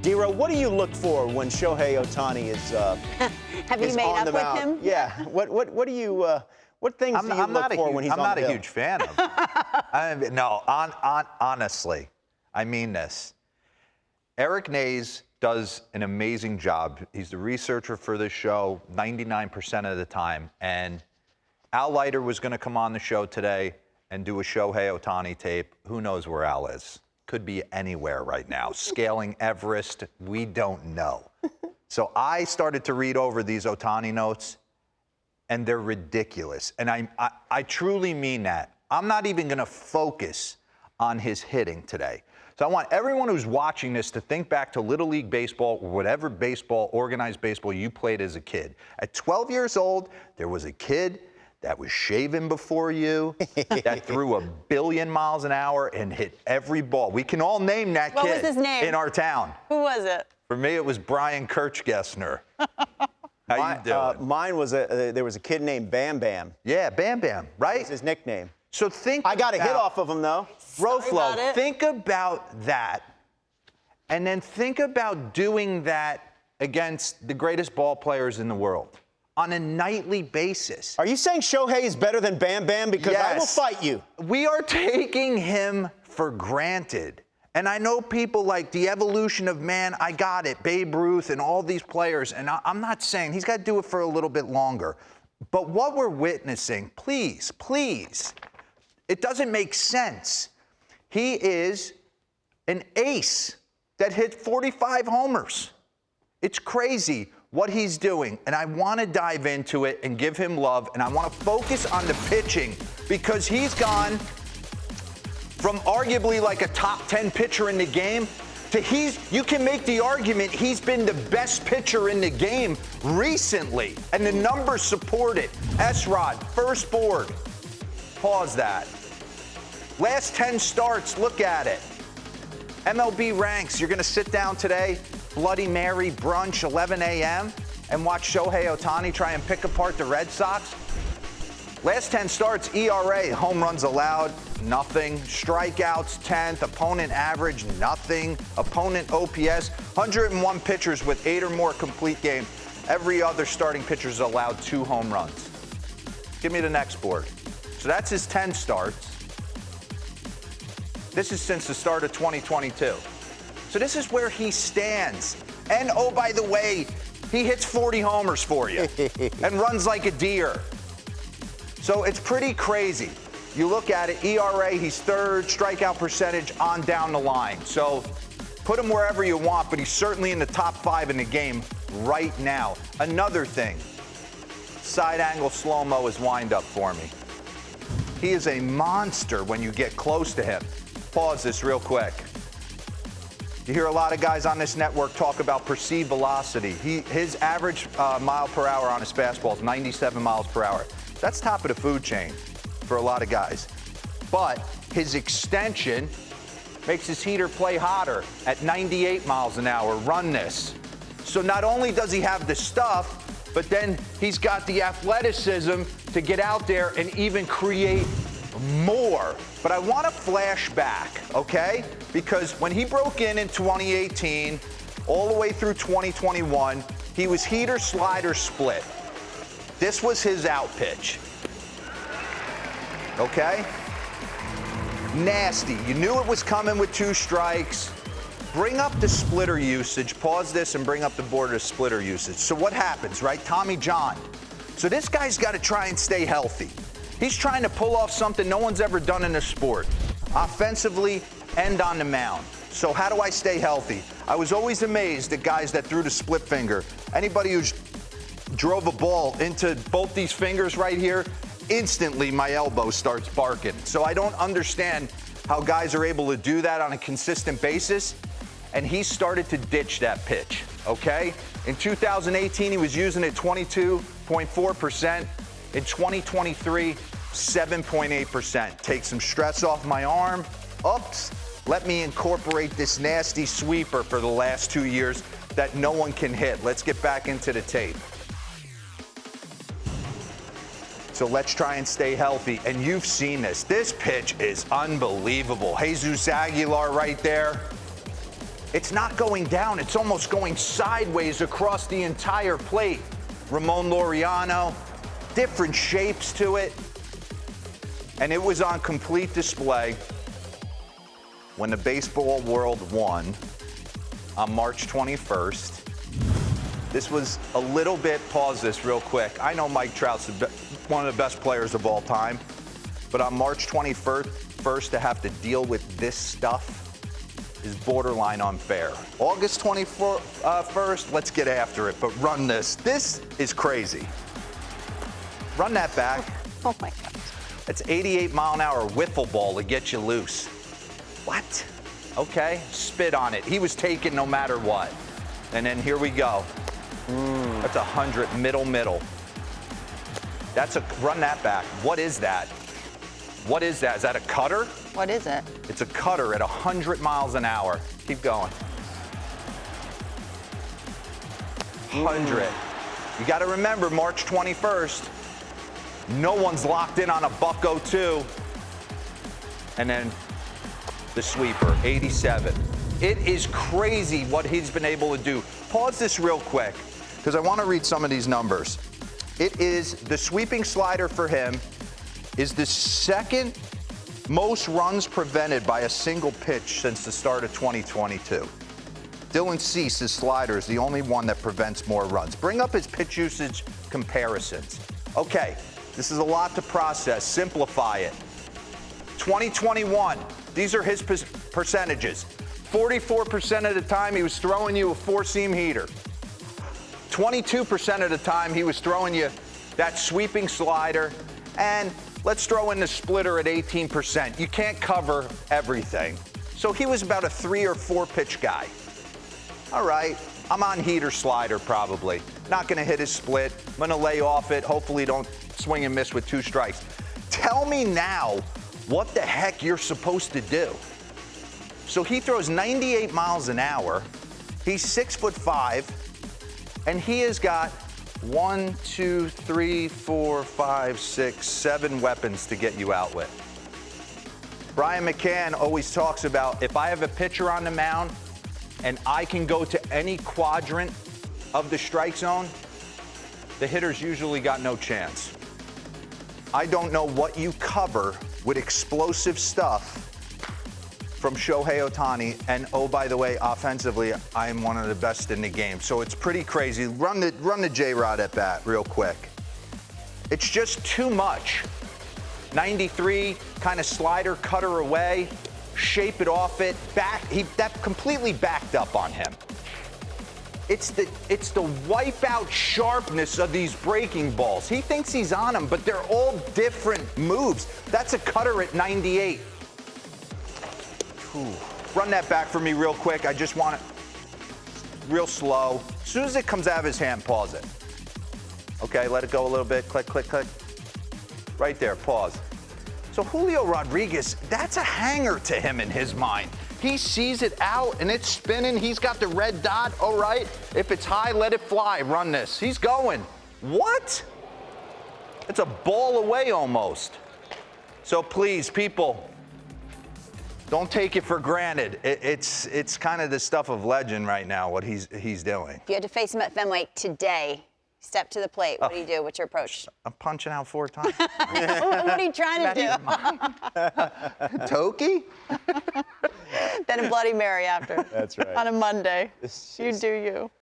DeRo, what do you look for when Shohei Ohtani is Have you made up with him? Yeah. What do you what things do you look for when he's on the hill? I'm not a huge fan of him. Honestly, I mean this. Eric Nays does an amazing job. He's the researcher for this show 99% of the time. And Al Leiter was going to come on the show today and do a Shohei Ohtani tape. Who knows where Al is? Could be anywhere right now. Scaling Everest, we don't know. So I started to read over these Ohtani notes, and they're ridiculous. And I truly mean that. I'm not even going to focus on his hitting today. So I want everyone who's watching this to think back to Little League Baseball or whatever baseball, organized baseball you played as a kid. At 12 years old, there was a kid that was shaving before you, that threw 1 billion miles an hour and hit every ball. We can all name that kid. What was his name? In our town. Who was it? For me, it was Brian Kirchgessner. How you doing? Mine was there was a kid named Bam Bam. Yeah, Bam Bam, right? That was his nickname. So think I got a hit off of him, though. Roflo, think about that. And then think about doing that against the greatest ball players in the world on a nightly basis. Are you saying Shohei is better than Bam Bam? Because Yes. I will fight you. We are taking him for granted. And I know people like the evolution of man, I got it, Babe Ruth and all these players. And I'm not saying he's got to do it for a little bit longer. But what we're witnessing, please, it doesn't make sense. He is an ace that hit 45 homers. It's crazy what he's doing, and I want to dive into it and give him love, and I want to focus on the pitching because he's gone from arguably like a top 10 pitcher in the game to you can make the argument he's been the best pitcher in the game recently, and the numbers support it. S-Rod, first board. Pause that. Last 10 starts, look at it. MLB ranks, you're going to sit down today, Bloody Mary brunch, 11 a.m., and watch Shohei Ohtani try and pick apart the Red Sox? Last 10 starts, ERA, home runs allowed, nothing. Strikeouts, 10th. Opponent average, nothing. Opponent OPS, 101 pitchers with 8 or more complete game. Every other starting pitcher's allowed 2 home runs. Give me the next board. So that's his 10 starts. This is since the start of 2022. So this is where he stands. And, oh, by the way, he hits 40 homers for you and runs like a deer. So it's pretty crazy. You look at it, ERA, he's 3rd, strikeout percentage on down the line. So put him wherever you want, but he's certainly in the top 5 in the game right now. Another thing, side angle slow-mo is wind up for me. He is a monster when you get close to him. Pause this real quick. You hear a lot of guys on this network talk about perceived velocity. His average mile per hour on his fastball is 97 miles per hour. That's top of the food chain for a lot of guys. But his extension makes his heater play hotter at 98 miles an hour. Run this. So not only does he have the stuff, but then he's got the athleticism to get out there and even create more. But I want to flash back, okay? Because when he broke in 2018, all the way through 2021, he was heater, slider, split. This was his out pitch. Okay? Nasty. You knew it was coming with 2 strikes. Bring up the splitter usage. Pause this and bring up the board of splitter usage. So what happens, right? Tommy John. So this guy's got to try and stay healthy. He's trying to pull off something no one's ever done in the sport, offensively and on the mound. So how do I stay healthy? I was always amazed at guys that threw the split finger. Anybody who's drove a ball into both these fingers right here, instantly my elbow starts barking. So I don't understand how guys are able to do that on a consistent basis. And he started to ditch that pitch, okay? In 2018, he was using it 22.4%. In 2023, 7.8%. Take some stress off my arm. Oops. Let me incorporate this nasty sweeper for the last 2 years that no one can hit. Let's get back into the tape. So let's try and stay healthy. And you've seen this. This pitch is unbelievable. Jesus Aguilar right there. It's not going down. It's almost going sideways across the entire plate. Ramon Laureano, different shapes to it. And it was on complete display when the baseball world won on March 21st. This was a little bit, pause this real quick. I know Mike Trout's one of the best players of all time, but on March 21st to have to deal with this stuff is borderline unfair. August 21st, let's get after it, but run this. This is crazy. Run that back. Oh my God. It's 88-mile-an-hour wiffle ball to get you loose. What? Okay, spit on it. He was taken no matter what. And then here we go. That's 100, middle. That's run that back. What is that? What is that? Is that a cutter? What is it? It's a cutter at 100 miles an hour. Keep going. 100. You got to remember, March 21st, no one's locked in on a $102. And then the sweeper, 87. It is crazy what he's been able to do. Pause this real quick, because I want to read some of these numbers. It is the sweeping slider for him is the second most runs prevented by a single pitch since the start of 2022. Dylan Cease's slider is the only one that prevents more runs. Bring up his pitch usage comparisons. Okay, this is a lot to process. Simplify it. 2021, these are his percentages. 44% of the time he was throwing you a four-seam heater. 22% of the time he was throwing you that sweeping slider, and let's throw in the splitter at 18%. You can't cover everything. So he was about a 3 or 4 pitch guy. All right, I'm on heater slider probably. Not gonna hit his split. I'm gonna lay off it. Hopefully don't swing and miss with 2 strikes. Tell me now what the heck you're supposed to do. So he throws 98 miles an hour. He's 6'5", and he has got 1, 2, 3, 4, 5, 6, 7 weapons to get you out with. Brian McCann always talks about, if I have a pitcher on the mound and I can go to any quadrant of the strike zone, the hitter's usually got no chance. I don't know what you cover with explosive stuff from Shohei Ohtani, and oh, by the way, offensively, I am one of the best in the game. So it's pretty crazy. Run the J-Rod at bat real quick. It's just too much. 93, kind of slider, cutter away, shape it off it, back. That completely backed up on him. It's the wipeout sharpness of these breaking balls. He thinks he's on them, but they're all different moves. That's a cutter at 98. Ooh. Run that back for me real quick. I just want it real slow. As soon as it comes out of his hand, pause it. Okay, let it go a little bit. Click, click, click. Right there, pause. So Julio Rodriguez, that's a hanger to him in his mind. He sees it out and it's spinning. He's got the red dot. All right, if it's high, let it fly. Run this. He's going. What? It's a ball away almost. So please, people, don't take it for granted. It's kind of the stuff of legend right now, what he's doing. If you had to face him at Fenway today, step to the plate, what do you do? What's your approach? I'm punching out 4 times. What are you trying to do? Toki? Then a Bloody Mary after. That's right. On a Monday. You do you.